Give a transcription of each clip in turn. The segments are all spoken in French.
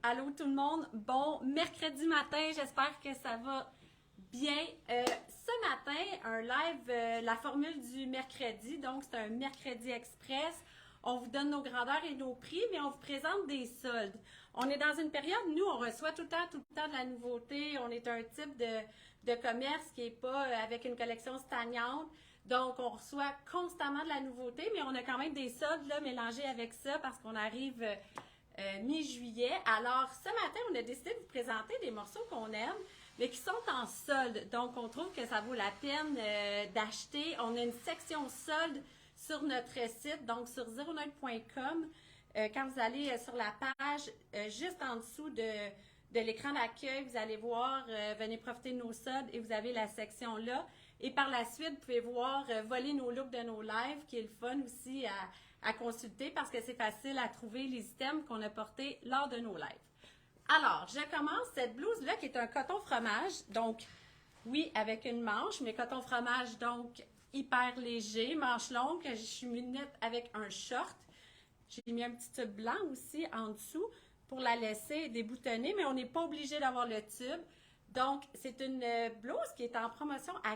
Allô tout le monde, bon mercredi matin, j'espère que ça va bien. Ce matin, un live, la formule du mercredi, donc c'est un mercredi express. On vous donne nos grandeurs et nos prix, mais on vous présente des soldes. On est dans une période, nous, on reçoit tout le temps de la nouveauté. On est un type de commerce qui n'est pas avec une collection stagnante. Donc, on reçoit constamment de la nouveauté, mais on a quand même des soldes là, mélangés avec ça parce qu'on arrive mi-juillet. Alors, ce matin, on a décidé de vous présenter des morceaux qu'on aime, mais qui sont en solde. Donc, on trouve que ça vaut la peine d'acheter. On a une section solde sur notre site, donc sur zeronote.com. Quand vous allez sur la page, juste en dessous de l'écran d'accueil, vous allez voir venez profiter de nos soldes et vous avez la section là. Et par la suite, vous pouvez voir voler nos looks de nos lives, qui est le fun aussi à consulter parce que c'est facile à trouver les items qu'on a portés lors de nos lives. Alors, je commence cette blouse-là qui est un coton fromage, donc oui, avec une manche, mais coton fromage, donc hyper léger, manche longue, que je suis minette avec un short. J'ai mis un petit tube blanc aussi en dessous pour la laisser déboutonnée, mais on n'est pas obligé d'avoir le tube. Donc, c'est une blouse qui est en promotion à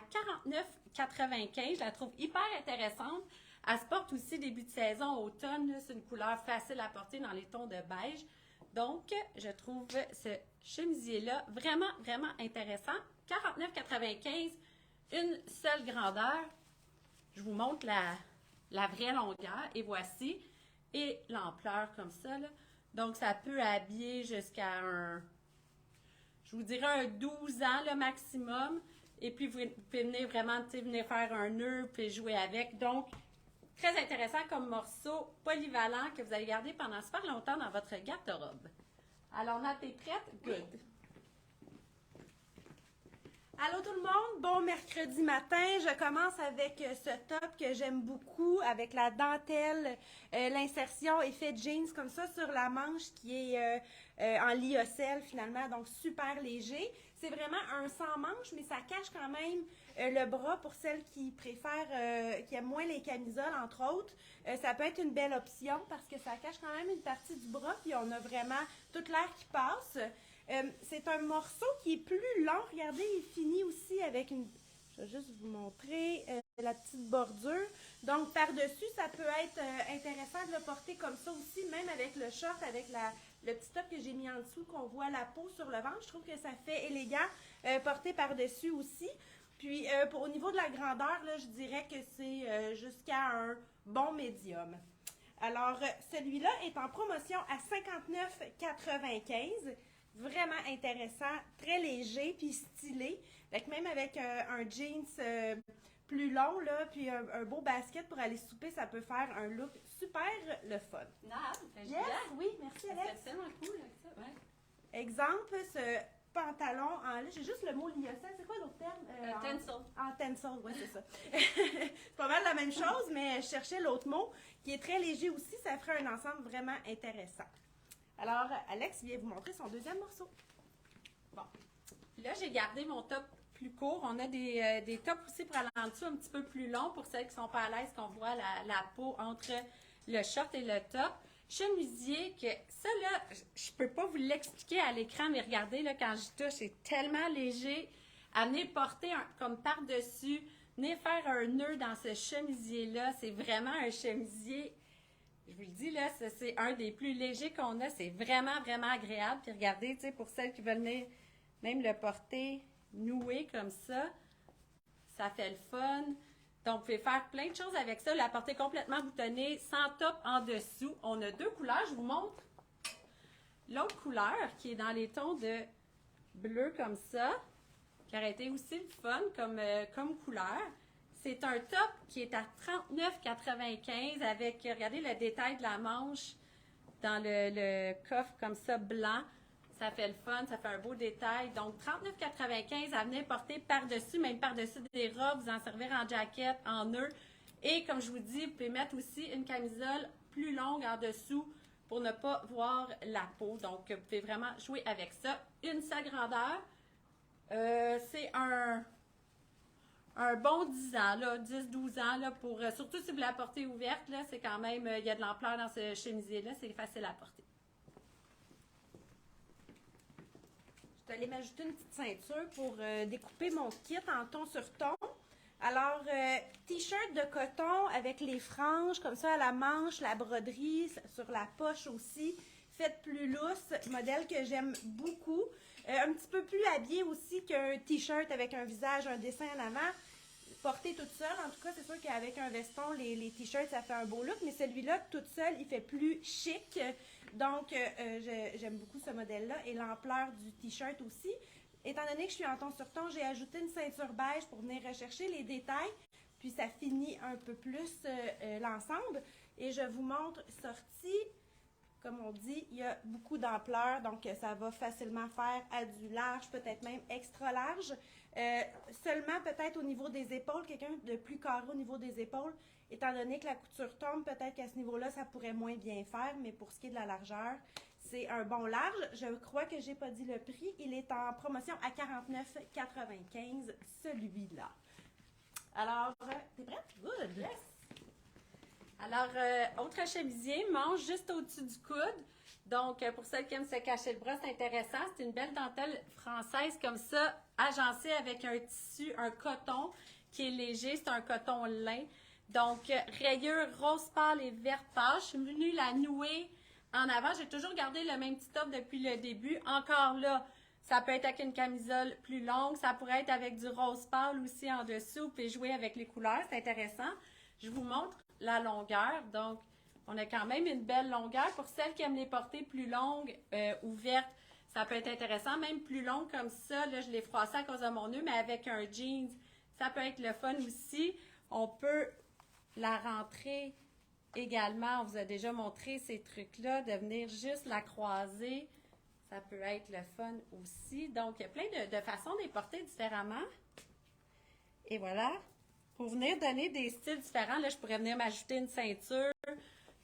49,95. Je la trouve hyper intéressante. Elle se porte aussi début de saison, automne. C'est une couleur facile à porter dans les tons de beige. Donc, je trouve ce chemisier-là vraiment, vraiment intéressant. 49,95, une seule grandeur. Je vous montre la vraie longueur. Et voici. Et l'ampleur comme ça, là. Donc, ça peut habiller jusqu'à je vous dirais un 12 ans le maximum. Et puis, vous pouvez venir vraiment venir faire un nœud puis jouer avec. Donc, très intéressant comme morceau polyvalent que vous allez garder pendant super longtemps dans votre garde-robe. Alors, Nat, t'es prête? Good. Allô tout le monde, bon mercredi matin. Je commence avec ce top que j'aime beaucoup, avec la dentelle, l'insertion effet jeans comme ça sur la manche qui est en lyocell finalement, donc super léger. C'est vraiment un sans manche, mais ça cache quand même le bras pour celles qui préfèrent, qui aiment moins les camisoles entre autres. Ça peut être une belle option parce que ça cache quand même une partie du bras, puis on a vraiment toute l'air qui passe. C'est un morceau qui est plus long. Regardez, il finit aussi avec une... Je vais juste vous montrer la petite bordure. Donc, par-dessus, ça peut être intéressant de le porter comme ça aussi, même avec le short, avec le petit top que j'ai mis en dessous, qu'on voit la peau sur le ventre. Je trouve que ça fait élégant porter par-dessus aussi. Puis, au niveau de la grandeur, là, je dirais que c'est jusqu'à un bon médium. Alors, celui-là est en promotion à 59,95. Vraiment intéressant, très léger puis stylé. Fait que même avec un jeans plus long, là, puis un beau basket pour aller souper, ça peut faire un look super le fun. Yes, oui, merci Alex. C'est tellement cool avec ça, ouais. Exemple, ce pantalon en là, j'ai juste le mot lyocell, c'est quoi l'autre terme? Tencel. En tencel, oui, c'est ça. C'est pas mal la même chose, mais je cherchais l'autre mot qui est très léger aussi, ça ferait un ensemble vraiment intéressant. Alors, Alex vient vous montrer son deuxième morceau. Bon. Là, j'ai gardé mon top plus court. On a des tops aussi pour aller en dessous un petit peu plus longs pour celles qui sont pas à l'aise, qu'on voit la peau entre le short et le top. Chemisier, que ça là, je peux pas vous l'expliquer à l'écran, mais regardez, là, quand j'y touche, c'est tellement léger. À venir porter comme par-dessus, venir faire un nœud dans ce chemisier-là, c'est vraiment un chemisier. Je vous le dis, là, c'est un des plus légers qu'on a. C'est vraiment, vraiment agréable. Puis regardez, tu sais, pour celles qui veulent venir même le porter noué comme ça fait le fun. Donc, vous pouvez faire plein de choses avec ça. La porter complètement boutonnée, sans top en dessous. On a deux couleurs. Je vous montre l'autre couleur qui est dans les tons de bleu comme ça, qui aurait été aussi le fun comme couleur. C'est un top qui est à 39,95 avec, regardez le détail de la manche dans le coffre comme ça, blanc. Ça fait le fun, ça fait un beau détail. Donc, 39,95 à venir porter par-dessus, même par-dessus des robes, vous en servir en jaquette, en nœud. Et comme je vous dis, vous pouvez mettre aussi une camisole plus longue en dessous pour ne pas voir la peau. Donc, vous pouvez vraiment jouer avec ça. Une seule grandeur. C'est un bon 10 ans, là, 10-12 ans, là, pour, surtout si vous la portez ouverte, là, c'est quand même, il y a de l'ampleur dans ce chemisier-là, c'est facile à porter. vais aller m'ajouter une petite ceinture pour découper mon kit en ton sur ton. Alors, t-shirt de coton avec les franges, comme ça à la manche, la broderie, sur la poche aussi, faite plus lousse, modèle que j'aime beaucoup. Un petit peu plus habillé aussi qu'un t-shirt avec un visage, un dessin en avant. Porté toute seule, en tout cas, c'est sûr qu'avec un veston, les t-shirts, ça fait un beau look, mais celui-là, toute seule, il fait plus chic. Donc, j'aime beaucoup ce modèle-là et l'ampleur du t-shirt aussi. Étant donné que je suis en ton sur ton, j'ai ajouté une ceinture beige pour venir rechercher les détails, puis ça finit un peu plus l'ensemble. Et je vous montre sortie, comme on dit, il y a beaucoup d'ampleur, donc ça va facilement faire à du large, peut-être même extra large. Seulement peut-être au niveau des épaules, quelqu'un de plus carré au niveau des épaules, étant donné que la couture tombe, peut-être qu'à ce niveau-là, ça pourrait moins bien faire, mais pour ce qui est de la largeur, c'est un bon large. Je crois que j'ai pas dit le prix. Il est en promotion à 49,95 celui-là. Alors, t'es prête? Good! Yes! Alors, autre chemisier, manche juste au-dessus du coude. Donc, pour celles qui aiment se cacher le bras, c'est intéressant. C'est une belle dentelle française comme ça, agencée avec un tissu, un coton qui est léger. C'est un coton lin. Donc, rayure rose pâle et verte pâle. Je suis venue la nouer en avant. J'ai toujours gardé le même petit top depuis le début. Encore là, ça peut être avec une camisole plus longue. Ça pourrait être avec du rose pâle aussi en dessous, puis jouer avec les couleurs. C'est intéressant. Je vous montre la longueur. Donc, on a quand même une belle longueur. Pour celles qui aiment les porter plus longues ou vertes, ça peut être intéressant. Même plus longue comme ça, là, je l'ai froissé à cause de mon nœud, mais avec un jeans, ça peut être le fun aussi. On peut la rentrer également. On vous a déjà montré ces trucs-là, de venir juste la croiser. Ça peut être le fun aussi. Donc, il y a plein de façons de les porter différemment. Et voilà. Pour venir donner des styles différents, là, je pourrais venir m'ajouter une ceinture.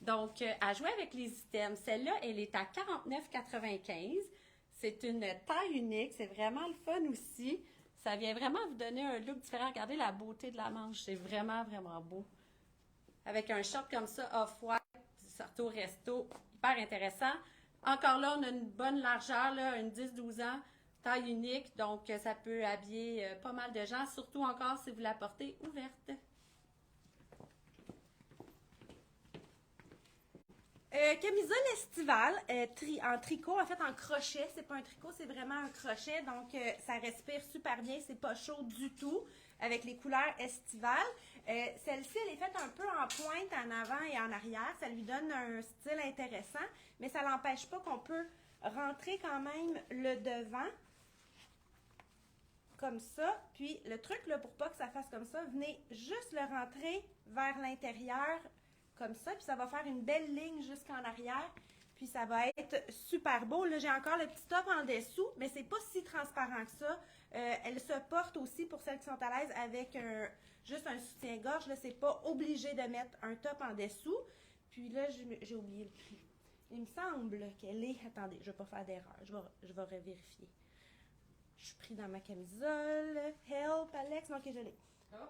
Donc, à jouer avec les items. Celle-là, elle est à 49,95. C'est une taille unique. C'est vraiment le fun aussi. Ça vient vraiment vous donner un look différent. Regardez la beauté de la manche. C'est vraiment, vraiment beau. Avec un short comme ça, off-white, surtout au resto. Hyper intéressant. Encore là, on a une bonne largeur, là, une 10-12 ans. Taille unique, donc ça peut habiller pas mal de gens, surtout encore si vous la portez ouverte. Camisole estivale en tricot, en fait en crochet. C'est pas un tricot, c'est vraiment un crochet. Donc, ça respire super bien. C'est pas chaud du tout avec les couleurs estivales. Celle-ci, elle est faite un peu en pointe en avant et en arrière. Ça lui donne un style intéressant, mais ça n'empêche pas qu'on peut rentrer quand même le devant. Comme ça. Puis, le truc, là, pour pas que ça fasse comme ça, venez juste le rentrer vers l'intérieur, comme ça. Puis, ça va faire une belle ligne jusqu'en arrière. Puis, ça va être super beau. Là, j'ai encore le petit top en dessous, mais c'est pas si transparent que ça. Elle se porte aussi, pour celles qui sont à l'aise, avec juste un soutien-gorge. Là, c'est pas obligé de mettre un top en dessous. Puis là, j'ai oublié le prix. Il me semble qu'elle est... Attendez, je vais pas faire d'erreur. Je vais revérifier. Je suis pris dans ma camisole. Help, Alex. Non, ok, je l'ai.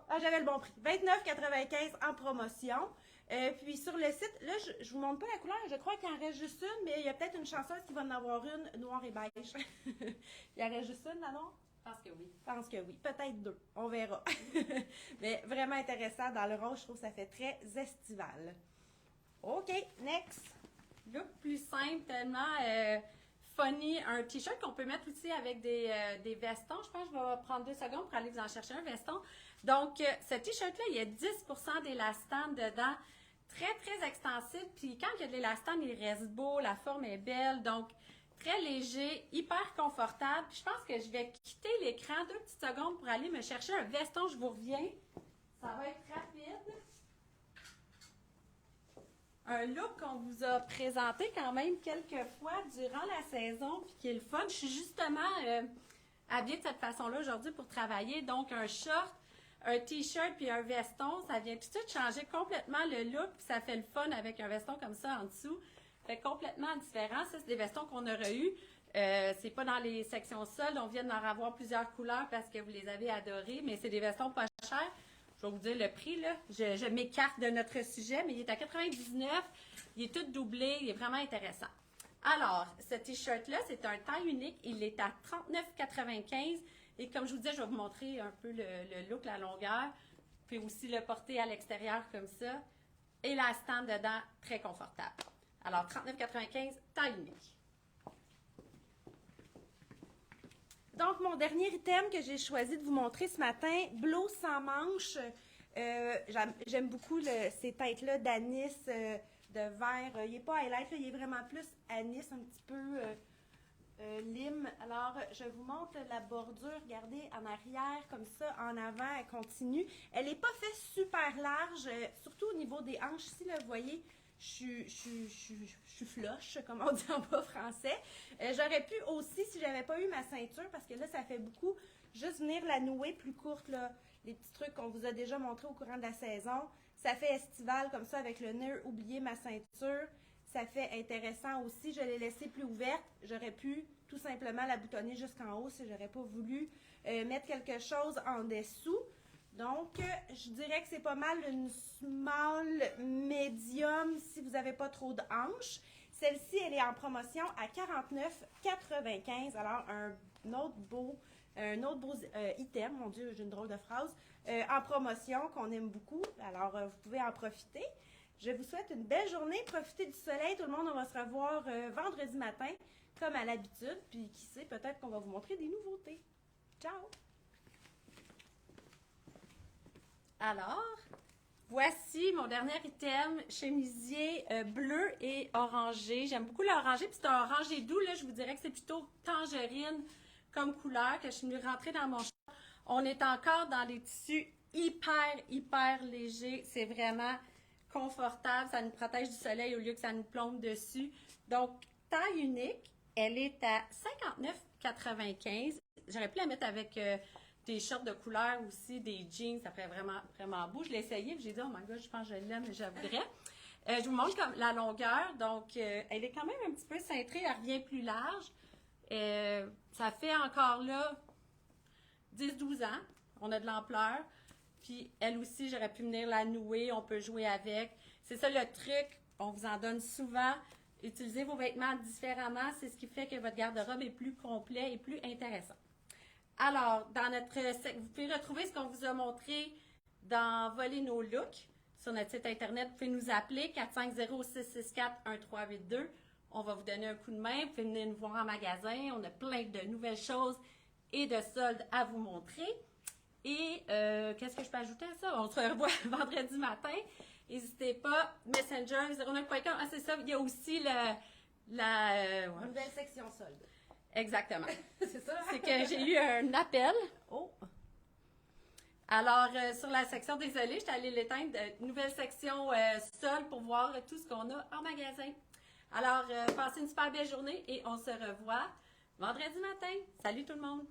Ah, j'avais le bon prix. 29,95 en promotion. Puis sur le site, là, je vous montre pas la couleur. Je crois qu'il en reste juste une, mais il y a peut-être une chanceuse qui va en avoir une noire et beige. Il en reste juste une, là, non? Je pense que oui. Je pense que oui. Peut-être deux. On verra. Mais vraiment intéressant. Dans le rose, je trouve que ça fait très estival. OK, next. Look plus simple, tellement funny. Un t-shirt qu'on peut mettre aussi avec des vestons. Je pense que je vais prendre 2 secondes pour aller vous en chercher un veston. Donc, ce t-shirt-là, il y a 10% d'élastane dedans. Très, très extensible. Puis quand il y a de l'élastane, il reste beau. La forme est belle. Donc, très léger, hyper confortable. Puis je pense que je vais quitter l'écran 2 petites secondes pour aller me chercher un veston. Je vous reviens. Ça va être rapide. Un look qu'on vous a présenté quand même quelques fois durant la saison, puis qui est le fun. Je suis justement habillée de cette façon-là aujourd'hui pour travailler. Donc, un short, un t-shirt puis un veston, ça vient tout de suite changer complètement le look, puis ça fait le fun avec un veston comme ça en dessous. Fait complètement différent. Ça, c'est des vestons qu'on aurait eu. C'est pas dans les sections soldes. On vient d'en avoir plusieurs couleurs parce que vous les avez adorés, mais c'est des vestons pas chers. Je vais vous dire le prix, là. Je m'écarte de notre sujet, mais il est à 99. Il est tout doublé. Il est vraiment intéressant. Alors, ce t-shirt-là, c'est un taille unique. Il est à 39,95. Et comme je vous disais, je vais vous montrer un peu le look, la longueur. Vous pouvez aussi le porter à l'extérieur comme ça. Et la stand dedans, très confortable. Alors, 39,95, taille unique. Donc, mon dernier item que j'ai choisi de vous montrer ce matin, blouse sans manches. J'aime beaucoup ces têtes-là d'anis, de vert. Il n'est pas highlight, là, il est vraiment plus anis, un petit peu lime. Alors, je vous montre la bordure. Regardez, en arrière, comme ça, en avant, elle continue. Elle n'est pas faite super large, surtout au niveau des hanches. Ici, là, vous voyez, je suis floche, comme on dit en bas français. J'aurais pu aussi, si j'avais pas eu ma ceinture, parce que là, ça fait beaucoup, juste venir la nouer plus courte, là, les petits trucs qu'on vous a déjà montrés au courant de la saison. Ça fait estival, comme ça, avec le nœud, oublier ma ceinture. Ça fait intéressant aussi. Je l'ai laissée plus ouverte. J'aurais pu tout simplement la boutonner jusqu'en haut si j'aurais pas voulu mettre quelque chose en dessous. Donc, je dirais que c'est pas mal une small medium si vous n'avez pas trop de hanches. Celle-ci, elle est en promotion à 49,95. Alors, un autre beau item, mon Dieu, j'ai une drôle de phrase, en promotion qu'on aime beaucoup. Alors, vous pouvez en profiter. Je vous souhaite une belle journée. Profitez du soleil. Tout le monde, on va se revoir vendredi matin, comme à l'habitude. Puis, qui sait, peut-être qu'on va vous montrer des nouveautés. Ciao! Alors, voici mon dernier item, chemisier bleu et orangé. J'aime beaucoup l'orangé, puis c'est un orangé doux, là, je vous dirais que c'est plutôt tangerine comme couleur que je suis venue rentrer dans mon short. On est encore dans des tissus hyper légers. C'est vraiment confortable, ça nous protège du soleil au lieu que ça nous plombe dessus. Donc, taille unique, elle est à 59,95. J'aurais pu la mettre avec des shorts de couleur aussi, des jeans, ça ferait vraiment beau. Je l'ai essayé, puis j'ai dit, oh my god, je pense que je l'aime, j'aimerais. Je vous montre comme la longueur, donc elle est quand même un petit peu cintrée, elle revient plus large. Ça fait encore là 10-12 ans, on a de l'ampleur. Puis elle aussi, j'aurais pu venir la nouer, on peut jouer avec. C'est ça le truc, on vous en donne souvent. Utilisez vos vêtements différemment, c'est ce qui fait que votre garde-robe est plus complet et plus intéressant. Alors, vous pouvez retrouver ce qu'on vous a montré dans Voler nos looks sur notre site internet. Vous pouvez nous appeler 450-664-1382. On va vous donner un coup de main. Vous pouvez venir nous voir en magasin. On a plein de nouvelles choses et de soldes à vous montrer. Et qu'est-ce que je peux ajouter à ça? On se revoit vendredi matin. N'hésitez pas, Messenger 09.com. Ah, c'est ça, il y a aussi Nouvelle section solde. Exactement. C'est ça? C'est que j'ai eu un appel. Oh! Alors, sur la section, désolée, j'étais allée l'éteindre, nouvelle section solde pour voir tout ce qu'on a en magasin. Alors, passez une super belle journée et on se revoit vendredi matin. Salut tout le monde!